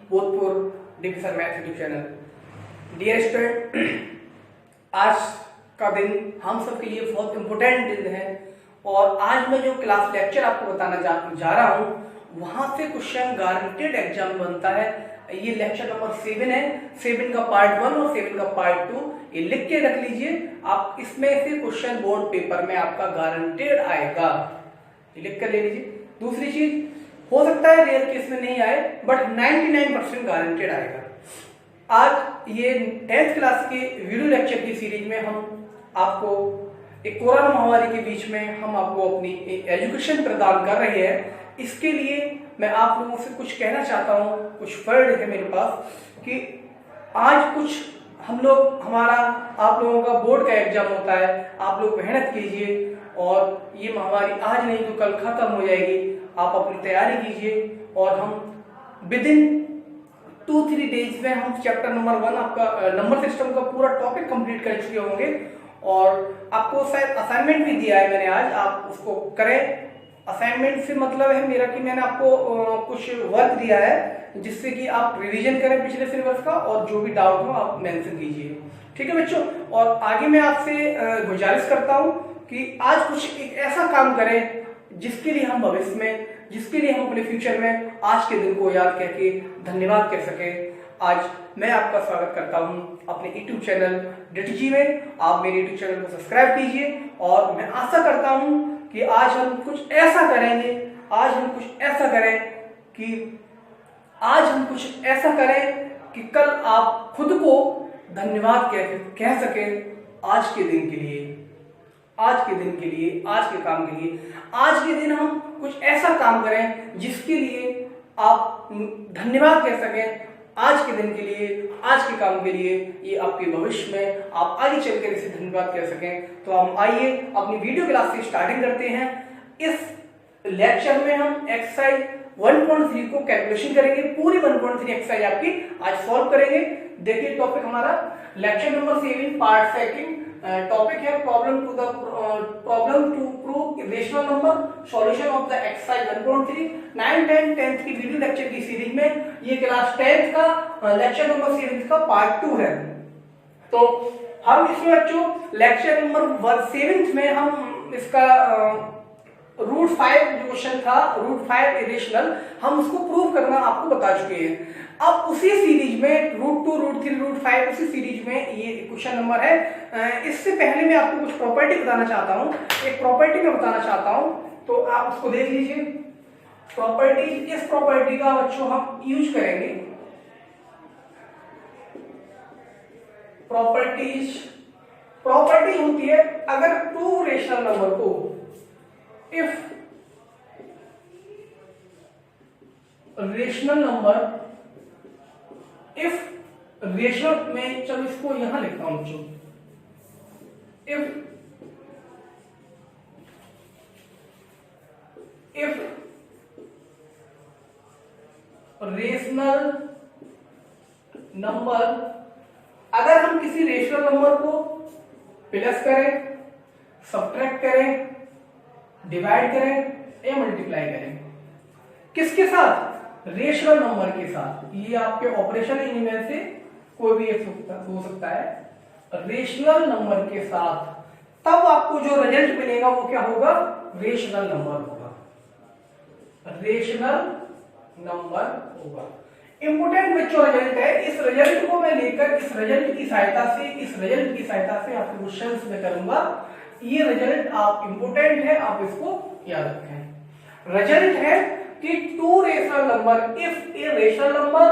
भोजपुर डिफिसर math YouTube channel. Dear student, आज का दिन हम सब के लिए बहुत इम्पोर्टेंट दिन है और आज मैं जो क्लास लेक्चर आपको बताना जा रहा हूँ वहां से क्वेश्चन गारंटेड एग्जाम बनता है। ये लेक्चर नंबर 7 है, 7 का पार्ट 1 और 7 का पार्ट 2, ये लिख के रख लीजिए। आप इसमें से क्वेश्चन बोर्ड पेपर में आपका गारंटेड आएगा, ये लिख कर ले लीजिए। दूसरी चीज, हो सकता है रेयर केस में नहीं आए बट 99% गारंटेड आएगा। आज ये 10th क्लास के वीडियो लेक्चर की सीरीज में हम आपको एक कोरोना महामारी के बीच में हम आपको अपनी एजुकेशन प्रदान कर रहे हैं। इसके लिए मैं आप लोगों से कुछ कहना चाहता हूँ, कुछ वर्ड है मेरे पास कि आज कुछ हम लोग आप लोगों का बोर्ड का एग्जाम होता है, आप लोग मेहनत कीजिए और ये महामारी आज नहीं तो कल खत्म हो जाएगी। आप अपनी तैयारी कीजिए और हम विद इन 2-3 डेज में हम चैप्टर नंबर 1 आपका नंबर सिस्टम का पूरा टॉपिक कंप्लीट कर चुके होंगे और आपको शायद असाइनमेंट भी दिया है मैंने आज, आप उसको करें। असाइनमेंट से मतलब है मेरा कि मैंने आपको कुछ वर्क दिया है जिससे कि आप रिवीजन करें पिछले सिलेबस का और जो भी डाउट हो आप मेंशन कीजिए, ठीक है बच्चों। और आगे मैं आपसे गुजारिश करता हूं कि आज कुछ एक ऐसा काम करें जिसके लिए हम भविष्य में, जिसके लिए हम अपने फ्यूचर में आज के दिन को याद करके धन्यवाद कह सके। आज मैं आपका स्वागत करता हूं अपने यूट्यूब चैनल DTG में। आप मेरे यूट्यूब चैनल को सब्सक्राइब कीजिए और मैं आशा करता हूं कि आज हम कुछ ऐसा करेंगे, आज हम कुछ ऐसा करें कि आज हम कुछ ऐसा करें कि कल आप खुद को धन्यवाद कह सके आज के दिन के लिए, आज के दिन के लिए, आज के काम के लिए। आज के दिन हम कुछ ऐसा काम करें जिसके लिए आप धन्यवाद कह सकें आज के दिन के लिए, आज के काम के लिए। ये आपके भविष्य में आप आगे चलकर इसे धन्यवाद कह सकें। तो हम आइए अपनी वीडियो क्लास से स्टार्टिंग करते हैं। इस लेक्चर में हम एक्सरसाइज 1.3 को कैलकुलेशन करेंगे, पूरी 1.3 एक्सरसाइज आपकी आज सॉल्व करेंगे। देखिए टॉपिक हमारा लेक्चर नंबर 7 पार्ट 2 टॉपिक है problem to prove rational number, solution of the exercise 1.3। 9, 10, 10th की वीडियो लेक्चर की सीरीज में ये क्लास 10th का लेक्चर नंबर 7 का पार्ट 2 है। तो हम इसमें बच्चों लेक्चर नंबर 7 में हम इसका रूट 5 जो क्वेश्चन था, रूट 5 इरेशनल, हम उसको प्रूव करना आपको बता चुके हैं। अब उसी सीरीज में रूट 2, रूट 3, रूट 5 उसी सीरीज में ये क्वेश्चन नंबर है। इससे पहले मैं आपको कुछ प्रॉपर्टी बताना चाहता हूँ, एक प्रॉपर्टी में बताना चाहता हूँ, तो आप उसको देख लीजिए। प्रॉपर्टी, इस प्रॉपर्टी का बच्चों हम यूज करेंगे। प्रॉपर्टी होती है अगर 2 रेशनल नंबर को if रेशनल में, चलो इसको यहां लिखता हूं बच्चों, if रेशनल नंबर, अगर हम किसी रेशनल नंबर को प्लस करें, सब्ट्रैक्ट करें, डिवाइड करें या मल्टीप्लाई करें, किसके साथ? रेशनल नंबर के साथ। ये आपके ऑपरेशन इनमें से कोई भी एक हो सकता है रेशनल नंबर के साथ, तब आपको जो रिजल्ट मिलेगा वो क्या होगा? रेशनल नंबर होगा, रेशनल नंबर होगा। इंपोर्टेंट बच्चों रिजल्ट है। इस रिजल्ट को मैं लेकर इस रिजल्ट की सहायता से आपके क्वेश्चंस में करूंगा। ये रिजल्ट आप इंपोर्टेंट है, आप इसको याद रखें। रिजल्ट है कि 2 rational number, if A rational number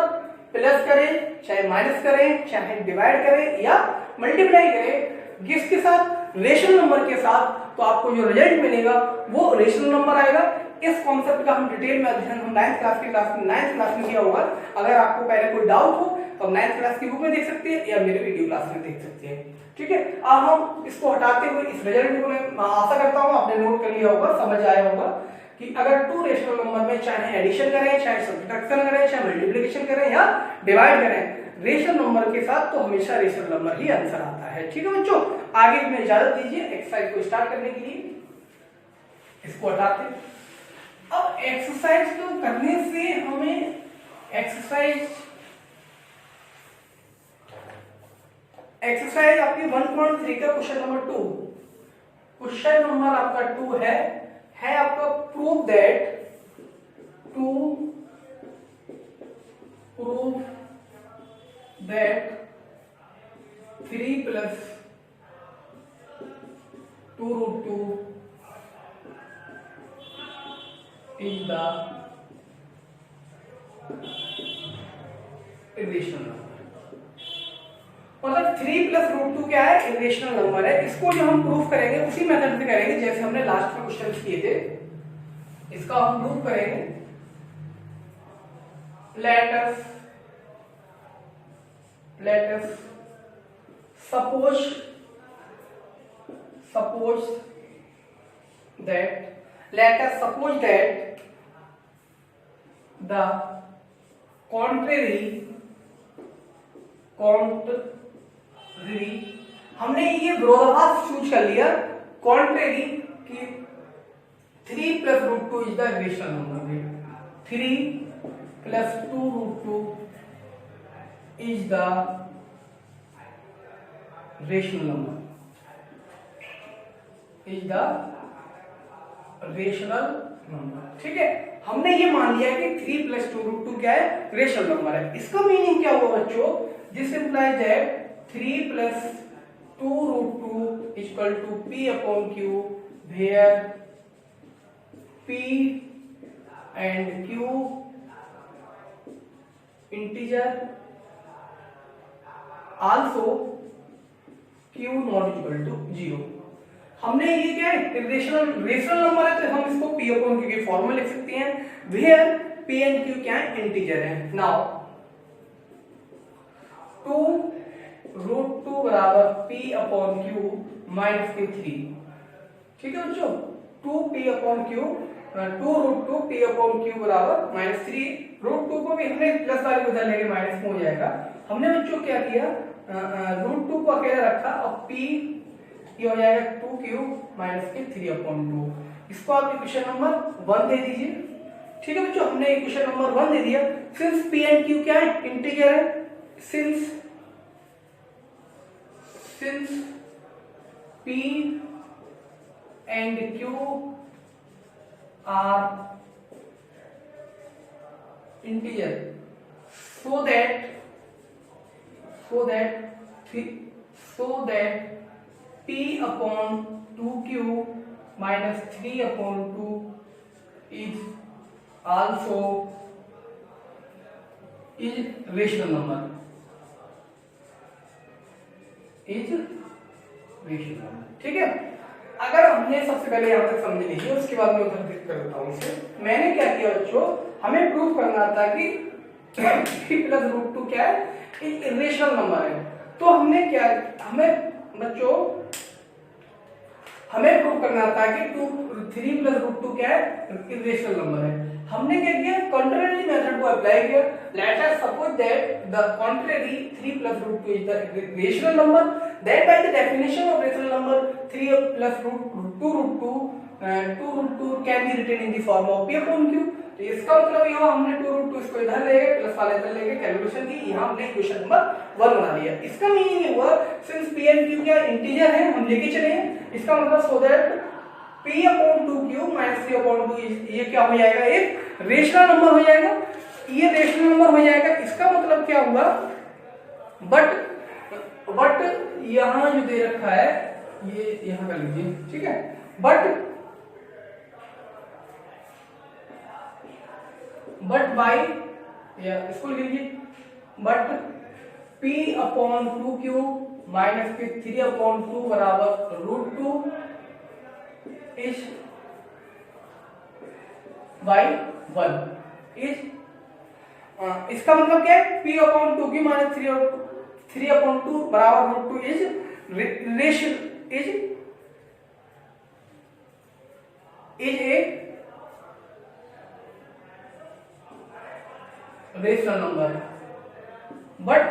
plus करें, चाहे माइनस करें, चाहे डिवाइड करें या मल्टीप्लाई करें, किसके साथ? रेशनल नंबर के साथ, तो आपको जो रिजल्ट मिलेगा वो रेशनल नंबर आएगा। इस कॉन्सेप्ट का हम डिटेल में अध्ययन हम 9th क्लास में किया होगा। अगर आपको पहले कोई डाउट हो तो 9th क्लास की बुक में देख सकते हैं या मेरे वीडियो क्लास में देख सकते हैं, ठीक है। अब हम इसको हटाते हुए इस रिजल्ट को, मैं आशा करता हूं आपने नोट कर लिया होगा, समझ आया होगा कि अगर 2 रेशनल नंबर में चाहे एडिशन करें, चाहे सब्ट्रैक्शन करें, चाहे मल्टीप्लिकेशन करें या डिवाइड करें रेशनल नंबर के साथ, तो हमेशा रेशनल नंबर ही आंसर आता है, ठीक है बच्चों। आगे में इजाजत दीजिए एक्सरसाइज को स्टार्ट करने के लिए। इसको हटाते, अब एक्सरसाइज को करने से हमें एक्सरसाइज आपकी 1.3 का क्वेश्चन नंबर 2। क्वेश्चन नंबर आपका 2 है आपका prove that 3 plus 2 root 2 is the irrational number. मतलब 3 plus root 2 क्या है? इरेशनल नंबर है। इसको जो हम प्रूफ करेंगे उसी मेथड से करेंगे जैसे हमने लास्ट में क्वेश्चन किए थे। इसका हम प्रूफ करेंगे। let us suppose that the contrary हमने ये विरोधाभास चूज कर लिया कॉन्ट्रेरी कि 3 plus root 2 is the irrational number। 3 plus 2 root 2 is the rational number। ठीक है, हमने ये मान लिया कि 3 plus 2 root 2 क्या है? रेशनल नंबर है। इसका मीनिंग क्या हुआ बच्चों? This implies that 3 plus 2 root 2 equal to p upon q, where p and q integer, also q not equal to 0। हमने ये क्या है? रेशनल नंबर है तो हम इसको p अपॉन q के फॉर्म में लिख सकते हैं, वेयर p एंड q क्या है? इंटीजर है। नाउ 2 root 2 बराबर p अपॉन q माइनस के 3। ठीक है बच्चों, 2p upon q 2 root 2 p upon q बराबर माइनस 3। रूट 2 को भी हमने प्लस वाले को उधर लेके माइनस में हो जाएगा। हमने बच्चों क्या किया? रूट 2 को अकेला रखा और p ये हो जाएगा 2q माइनस के 3 अपॉन 2। इसको आप इक्वेशन नंबर 1 दे दीजिए। ठीक है बच्चों, हमने इक्वेशन नंबर 1 दे दिया। सिंस p एंड q क्या है? इंटीजर है। Since p and q are integer, so that p upon 2q minus 3 upon 2 is also rational number। ठीक है, अगर हमने सबसे पहले यहां तक समझ लीजिए, उसके बाद मैं उधर क्लिक कर देता हूं इसे। मैंने क्या किया बच्चों? हमें प्रूव करना था कि 3 plus root 2 क्या है? इरेशनल नंबर है। तो हमने क्या, हमें प्रूव करना था कि 3 plus root 2 क्या है? इरेशनल नंबर है। हमने क्या किया? कंट्रारी मेथड को अप्लाई किया। Let us suppose that the contrary 3 plus root 2 is the rational number, that by the definition of rational number 3 plus 2 root 2 can be written in the form of p upon q। तो इसका मतलब ये हुआ हमने 2 root 2 इसको इधर ले गए, प्लस वाले इधर ले गए, कैलकुलेशन की, यहां हमने इक्वेशन नंबर 1 बना लिया। इसका मीनिंग ये हुआ सिंस p एंड q क्या इंटीजर है, हम लेके चले हैं। इसका मतलब so that p upon 2q minus 3 upon 2 ये क्या हो जाएगा? एक रेशनल नंबर हो जाएगा। ये रेशनल नंबर हो जाएगा। इसका मतलब क्या हुआ? बट यहां जो दे रखा है ये यहां कर लीजिए। ठीक है, बट बाई इसको लीजिए, but p upon 2q minus के 3 अपॉन 2 बराबर रूट 2 इज बाई 1 इज। इसका मतलब क्या है? p upon 2q minus 3 upon 2 बराबर root 2 is a rational number. But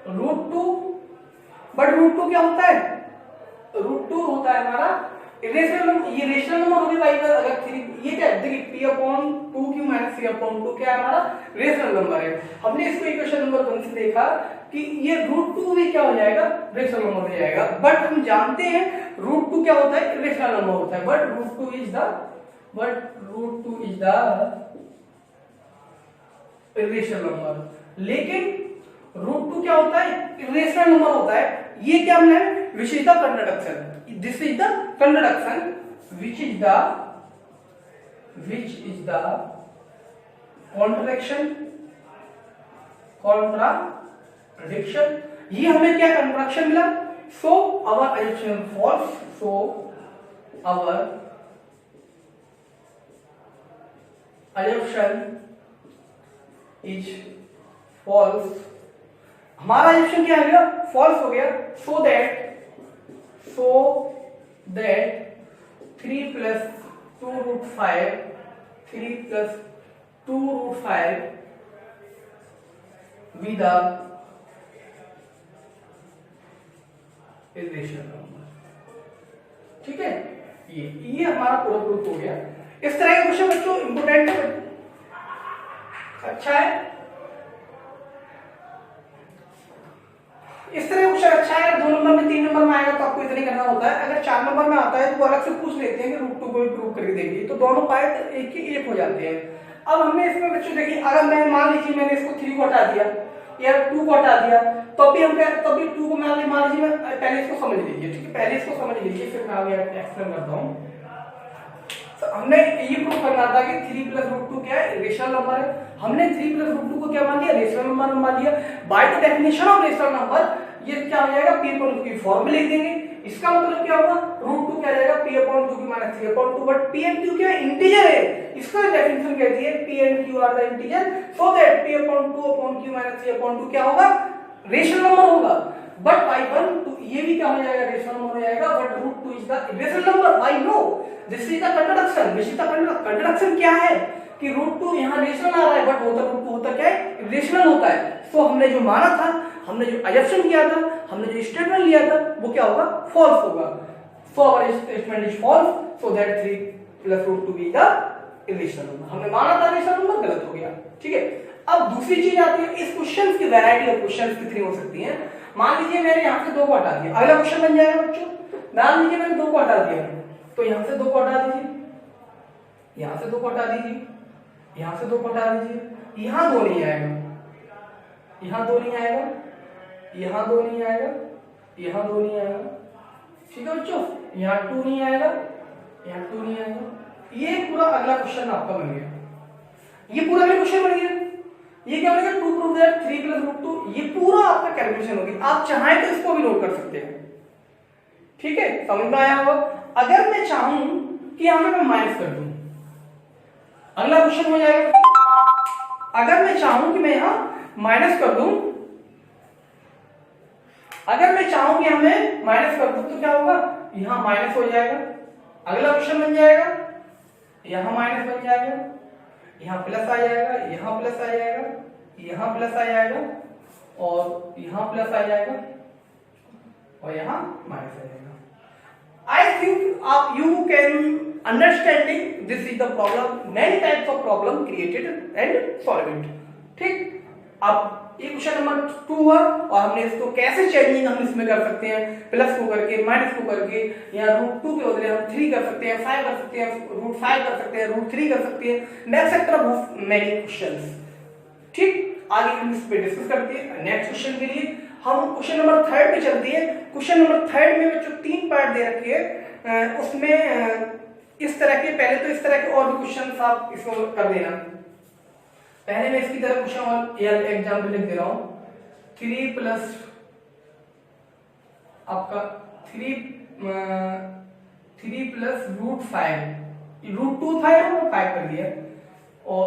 root 2 क्या होता है? रूट 2 होता है हमारा रेशनल नंबर, ये रेशनल नंबर होगी भाई अगर 3, ये क्या है देखिए p/2q - 3/2 क्या है हमारा रेशनल नंबर है। हमने इसको इक्वेशन नंबर 1 से देखा कि ये √2 भी क्या हो जाएगा रेशनल नंबर हो जाएगा, बट हम जानते हैं √2 क्या होता है रेशनल नंबर होता है, but √2 is the irrational number. लेकिन √2 क्या होता है इरेशनल नंबर होता है। ये क्या है which is the contradiction, this is the contradiction which is the contradiction. ये हमें क्या कंट्राडिक्शन मिला, so our assumption false, so our assumption is false. हमारा assumption क्या है फॉल्स हो गया, so that 3 + 2√5 3 + 2√5 be the irrational number। ठीक है, ये हमारा पूरा प्रूफ हो गया। इस तरह के क्वेश्चन बच्चों इंपोर्टेंट है, अच्छा है, इस तरह क्वेश्चन अच्छा है। 2 नंबर में 3 नंबर में आएगा तो आपको इतना ही करना होता है। अगर 4 नंबर में आता है तो वो अलग से पूछ लेते हैं कि √2 को भी प्रूव करके देंगे, तो दोनों पार्ट एक ही एक हो जाते हैं। अब हमने इसमें बच्चों देखिए, अगर मैं मान लीजिए मैंने इसको 3 को हटा दिया या 2 को हटा दिया, तब भी 2 को मान लीजिए मैं पहले इसको समझ लीजिए, ठीक है, पहले इसको समझ लीजिए फिर मैं आगे एक्सप्लेन करता हूँ। तो हमने ये प्रूव करना था कि 3 + √2 क्या है रेशनल नंबर है। हमने 3 + √2 को क्या मान लिया रेशनल नंबर मान लिया। Bye the definition of rational number ये क्या हो जाएगा p/2 फॉर्म में लिख देंगे। इसका मतलब क्या होगा √2 क्या जाएगा p/2 - 3/2, but p and q क्या इंटीजर है, इसका डेफिनेशन कहती है p and q are the integer, so that p/2 - 3/2 क्या होगा रेशनल नंबर होगा। बट बाय 1 तो ये भी क्या हो जाएगा रेशनल नंबर हो जाएगा, but √2 is the irrational number. I know this is the contradiction, this is the contradiction क्या है कि √2 यहाँ रेशनल आ रहा है, बट √2 होता क्या है इरेशनल होता है। तो हमने जो माना था, हमने जो assumption किया था, हमने जो स्टेटमेंट लिया था वो क्या होगा फॉल्स होगा। So our statement is false, so that 3 + √2 is the irrational number. हमने माना था इरेशनल नंबर, गलत हो गया, ठीक है। अब दूसरी चीज आती है, इस क्वेश्चन की वैरायटी ऑफ क्वेश्चंस कितनी हो सकती हैं। मान लीजिए मैंने यहाँ से 2 को हटा दिया, अगला क्वेश्चन बन जाएगा बच्चों। मान लीजिए मैंने 2 को हटा दिया, तो यहाँ से 2 को हटा दीजिए, यहाँ से 2 को हटा दीजिए, यहाँ से 2 को हटा दीजिए, यहाँ 2 नहीं आएगा, यहाँ 2 नहीं आएगा, यहाँ 2 नहीं आएगा, यहाँ 2 नहीं आएगा, ठीक है बच्चों, यहाँ 2 नहीं आएगा, यहाँ 2 नहीं आएगा। ये पूरा अगला क्वेश्चन आपका बन गया, ये पूरा अगला क्वेश्चन बन गया। ये क्या बनेगा 2 प्रूव दैट 3 + √2, ये पूरा आपका कैलकुलेशन होगी। आप चाहें तो इसको भी नोट कर सकते हैं, ठीक है, समझ में आया होगा। अगर मैं चाहूं कि यहां पे मैं माइनस कर दूं, अगला क्वेश्चन हो जाएगा। अगर मैं चाहूं कि मैं यहां माइनस कर दूं, अगर मैं चाहूं कि हमें माइनस कर दूं तो क्या होगा यहां माइनस हो जाएगा, अगला क्वेश्चन बन जाएगा, यहां माइनस बन जाएगा, यहां प्लस आ जाएगा, यहां प्लस आ जाएगा, यहां प्लस आ जाएगा, और यहां प्लस आ जाएगा, और यहां माइनस आ जाएगा। I think you can understanding this is the problem, many types of problem created and solve it, ठीक। अब ये क्वेश्चन नंबर 2 हुआ, और हमने इसको कैसे चेंजिंग हम इसमें कर सकते हैं, प्लस को करके माइनस को करके, या √2 के बदले हम 3 कर सकते हैं, 5 कर सकते हैं, √5 कर सकते हैं, √3 कर सकते हैं, next sector of many questions, ठीक। आगे हम इस पे डिस्कस करते हैं। नेक्स्ट क्वेश्चन के लिए हम क्वेश्चन नंबर 3 पे चलते हैं। क्वेश्चन नंबर 3 में बच्चों 3 पार्ट दे रखे हैं, उसमें इस तरह के, पहले तो इस तरह के और भी क्वेश्चंस आप इसको कर देना। पहले मैं इसकी तरह क्वेश्चन और एग्जाम्पल लिख दे रहा हूं। 3 + आपका 3 + √5, √2 था यार, 5 कर दिया, और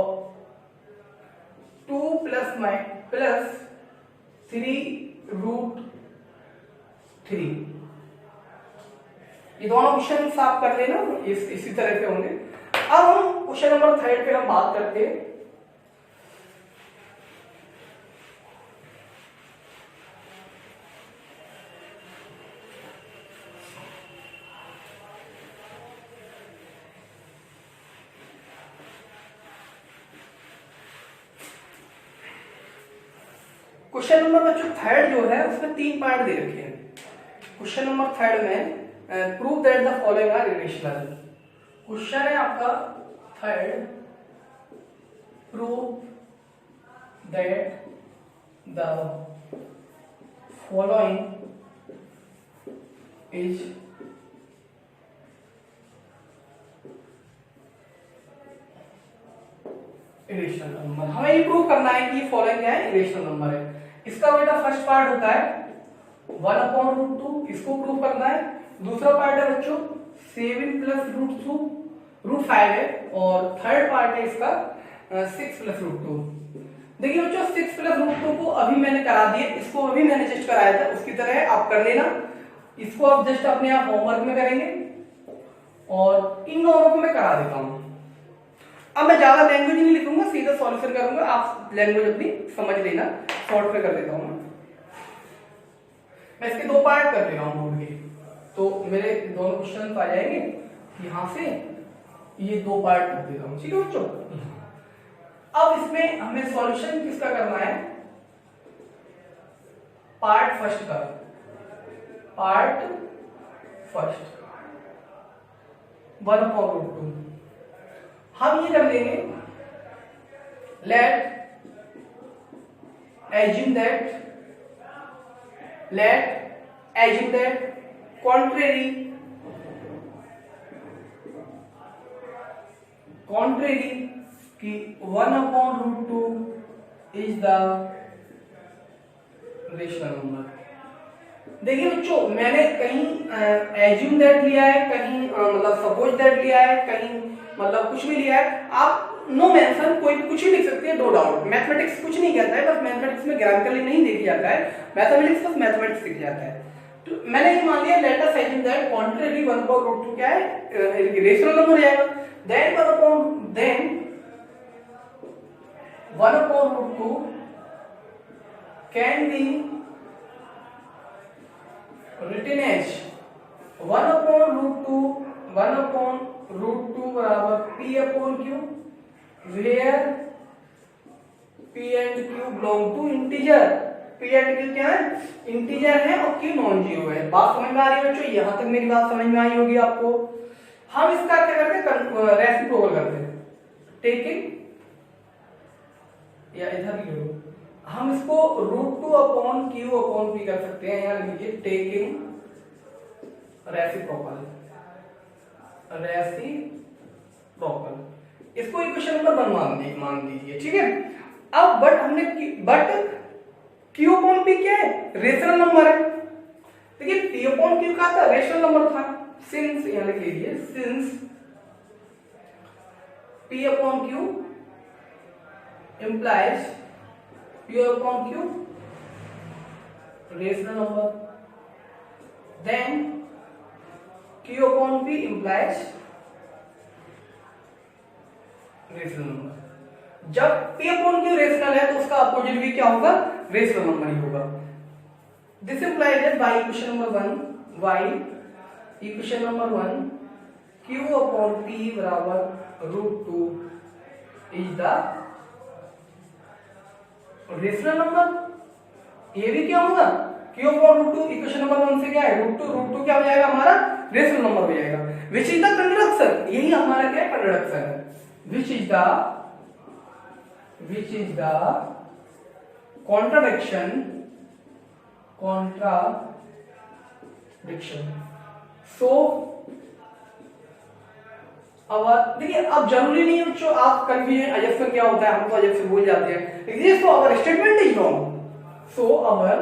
2 + 3√3, ये दोनों क्वेश्चन आप कर लेना, इसी तरह के होंगे। अब हम क्वेश्चन नंबर 3 पे हम बात करते हैं। क्वेश्चन नंबर बच्चों थर्ड जो है उसमें 3 पार्ट दे रखे हैं। क्वेश्चन नंबर थर्ड में prove that the following are irrational. Question है आपका third, prove that the following is irrational number. हमें ये प्रूव करना है कि फॉलोइंग क्या है, इरेशनल नंबर है। इसका बेटा फर्स्ट पार्ट होता है 1/√2, इसको प्रूव करना है। दूसरा पार्ट है बच्चों 7 + √5 है, और थर्ड पार्ट है इसका 6 + √2। देखिए बच्चों 6 + √2 को अभी मैंने करा दिया, इसको अभी मैंने जस्ट कराया था, उसकी तरह आप कर लेना। इसको आप जस्ट अपने आप होमवर्क में करेंगे, और इन दोनों को मैं करा देता हूं। अब मैं ज्यादा लैंग्वेज नहीं लिखूंगा, सीधा सॉल्यूशन करूंगा, आप लैंग्वेज अपनी समझ लेना। शॉर्ट में कर देता हूं मैं इसके 2 पार्ट कर दे रहा हूं बोर्ड के, तो मेरे दोनों क्वेश्चन आ जाएंगे। यहां से ये 2 पार्ट कर देता हूं, ठीक है बच्चों। अब इसमें हमें सॉल्यूशन किसका करना है, पार्ट फर्स्ट का। पार्ट फर्स्ट 1/√2 हम ये कर लेंगे, लेट एज्यूम दैट contrary कि 1/√2 इज द रेशनल नंबर। देखिए बच्चों मैंने कहीं एज्यूम दैट लिया है, कहीं मतलब सपोज दैट लिया है, कहीं मतलब कुछ भी लिया है। आप नो मेंशन कोई कुछ भी लिख सकते हैं, नो डाउट। मैथमेटिक्स कुछ नहीं कहता है, बस मैथमेटिक्स में ग्रामटिकली नहीं देखा जाता है, मैथमेटिक्स बस मैथमेटिक्स सीख जाता है। तो मैंने ये मान लिया let us assume that contrary 1/√2 क्या है, रेशनल नंबर हो जाएगा। Then 1/√2 can be written as 1/√2 बराबर P/Q, where P and Q belong to integer। P and Q क्या है, इंटीजर है, और Q नॉन जीरो है। बात समझ में आ रही है बच्चों, यहां तक मेरी बात समझ में आई होगी आपको। हम इसका क्या करते हैं, रेसिप्रोकल करते हैं, टेकिंग, या इधर लिख लो, हम इसको √2/Q/P कर सकते हैं। यहां लिखिए टेकिंग रेसिप्रोकल। इसको इक्वेशन नंबर 1 मान दीजिए, ठीक है। अब बट Q/P क्या है, रेशनल नंबर है। देखिए P/Q का था, रेशनल नंबर था। सिंस यहां लिख लीजिए, since P/Q implies P/Q rational number, then Q/P implies rational number। जब P/Q रेशनल है तो उसका अपोजिट भी क्या होगा, रेशनल नंबर ही होगा। This implies that by equation number 1 Q/P बराबर √2 इज द रेशनल नंबर। ये भी क्या होगा, Q/√2 इक्वेशन नंबर 1 से क्या है, √2 क्या हो जाएगा हमारा, रेशनल नंबर हो जाएगा। विच इज द कंट्रडिक्शन, यही हमारा क्या है, कंट्रडिक्शन है। Which is the contradiction. So अब देखिए, अब जरूरी नहीं है बच्चों आप कंफ्यूजन एडजस्टमेंट क्या होता है, हम तो एडजस्टमेंट भूल जाते हैं। लेकिन so our statement is wrong, so our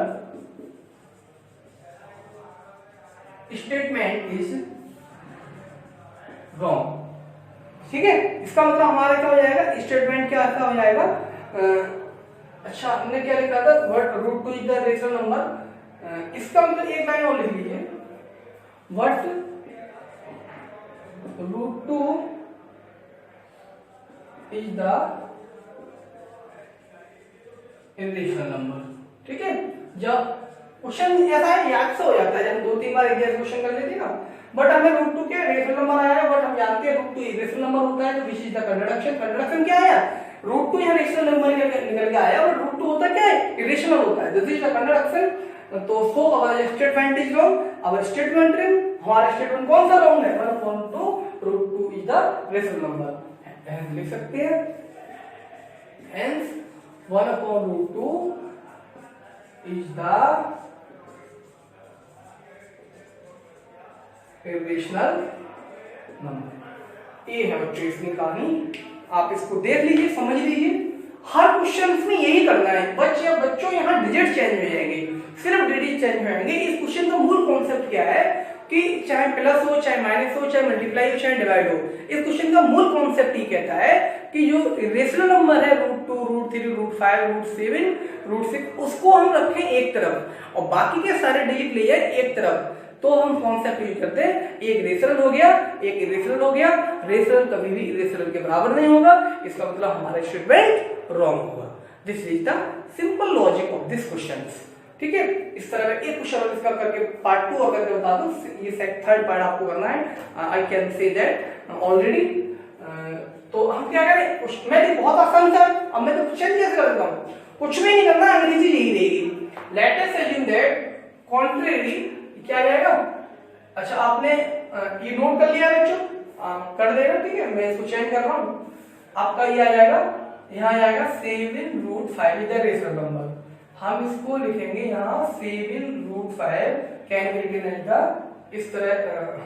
statement is wrong, ठीक है। इसका मतलब हमारा क्या हो जाएगा, स्टेटमेंट क्या ऐसा हो जाएगा। अच्छा हमने क्या लिखा था, what √2 is the rational number. इसका मतलब एक लाइन और लिख लीजिए, what √2 is the irrational number, ठीक है। जब क्वेश्चन ऐसा है याद से हो जाता है, जब 2-3 बार एक जैसा क्वेश्चन कर लेते हैं ना, बट हमें √2 के रेशनल नंबर आया है, बट हम जानते हैं √2 इरेशनल नंबर होता है, तो विच इज द कंट्रडिक्शन। कंट्रडिक्शन क्या आया, √2 यहाँ रेशनल नंबर निकल के आया, और √2 होता क्या है, इरेशनल होता है। This is the contradiction. तो so our statement is wrong, our statement हमारा स्टेटमेंट कौन सा रॉन्ग है, 1/2 √2 इज द रेशनल नंबर। लिख सकते हैं hence 1/√2 is the irrational number। ये है बच्चों इसकी कहानी, आप इसको देख लीजिए, समझ लीजिए। हर क्वेश्चन में यही करना है बच्चों, यहाँ डिजिट चेंज हो जाएंगे, सिर्फ डिजिट चेंज हो जाएंगे। इस क्वेश्चन का मूल कॉन्सेप्ट क्या है कि चाहे प्लस हो, चाहे माइनस हो, चाहे मल्टीप्लाई हो, चाहे डिवाइड हो, इस क्वेश्चन का मूल कॉन्सेप्ट ये कहता है कि जो रेशनल नंबर है √2, √3, √5, √7, √6 उसको हम रखें एक तरफ और बाकी के सारे डिजिट ले जाए एक तरफ। तो हम कॉन्सेप्ट यूज करते हैं, एक रेशनल हो गया, एक इरेशनल हो गया। रेशनल कभी भी इरेशनल के बराबर नहीं होगा, इसका मतलब हमारा स्टेटमेंट रॉन्ग होगा। This is the simple logic of this question. ठीक है, इस तरह का एक क्वेश्चन इसका करके पार्ट 2 अगर मैं बता दूं, ये थर्ड पार्ट आपको करना है। I can say that already. तो हम क्या करें, मैं बहुत आसान था, अब मैं तो क्वेश्चन कैसे करता हूं, कुछ भी नहीं करना, अंग्रेजी यही रहेगी। Let us assume that contrary क्या जाएगा। अच्छा, आपने ये नोट कर लिया बच्चों, कर देगा, ठीक है। मैं इसको चेंज कर रहा हूँ, आपका ये आ जाएगा, यहाँ आ जाएगा 7/√5 इज द रेशनल नंबर। हम इसको लिखेंगे यहाँ 7/√5 can be written as the, इस तरह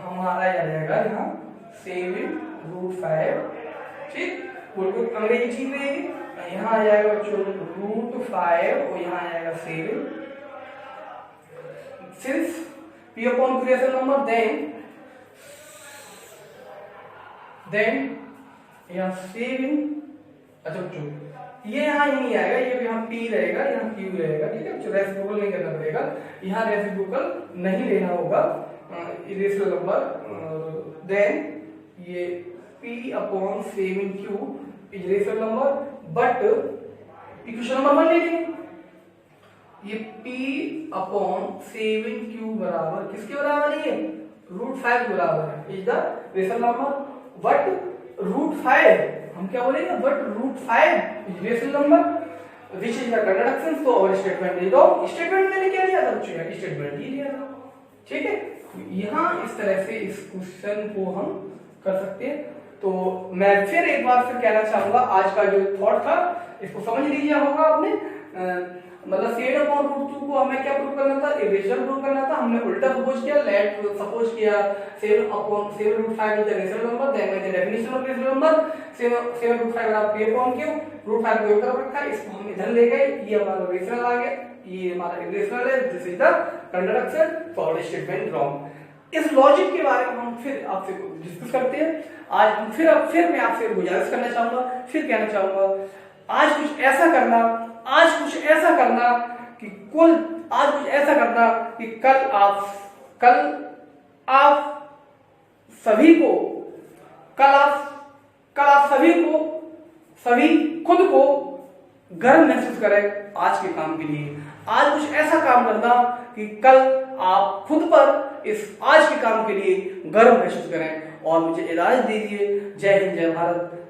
हमारा आ जाएगा यहाँ 7/√5। ठीक, बिल्कुल अंग्रेजी ठीक रहेगी। यहाँ आ जाएगा बच्चों √5 और यहाँ आ जाएगा 7। Since P upon Q rational number, then यहाँ 7। अच्छा बच्चों, ये यहाँ नहीं आएगा, ये यहाँ P रहेगा, यहाँ Q रहेगा। ठीक है बच्चों, रेसिप्रोकल नहीं करना पड़ेगा, यहाँ रेसिप्रोकल नहीं लेना होगा रेशनल नंबर। देन ये P upon 7Q is rational number, but equation number 1 ले लेंगे। ये P upon 7Q बराबर किसके बराबर है, √5 के बराबर है, is the rational number. But √5 हम क्या बोलेंगे, but √5 is rational number which is the contradiction. तो और स्टेटमेंट दे दो, स्टेटमेंट मैंने क्या लिया था बच्चों, स्टेटमेंट ही लिया था। ठीक है, यहाँ इस तरह से इस क्वेश्चन को हम कर सकते हैं। तो मैं फिर एक बार फिर कहना चाहूंगा, आज का जो थॉट था इसको समझ लीजिए होगा आपने। मतलब 7/√2 को हमें क्या प्रूव करना था, इरेशनल प्रूव करना था। हमने उल्टा सपोज किया, लेट सपोज किया 7/7√5 is the rational number, then with the definition of rational number 7/√5 बराबर P upon Q, √5 को एक तरफ रखा, इसको हम इधर ले गए, ये हमारा रेशनल आ गया, ये हमारा इरेशनल है। This is the conduction for statement wrong. इस लॉजिक के बारे में हम फिर आपसे डिस्कस करते हैं। आज हम फिर मैं आपसे गुजारिश करना चाहूंगा, फिर कहना चाहूंगा, आज कुछ ऐसा करना, आज कुछ ऐसा करना कि आज कुछ ऐसा करना कि कल आप सभी खुद को गर्व महसूस करें आज के काम के लिए। आज कुछ ऐसा काम करना कि कल आप खुद पर इस आज के काम के लिए गर्व महसूस करें। और मुझे इजाजत दीजिए। जय हिंद, जय भारत।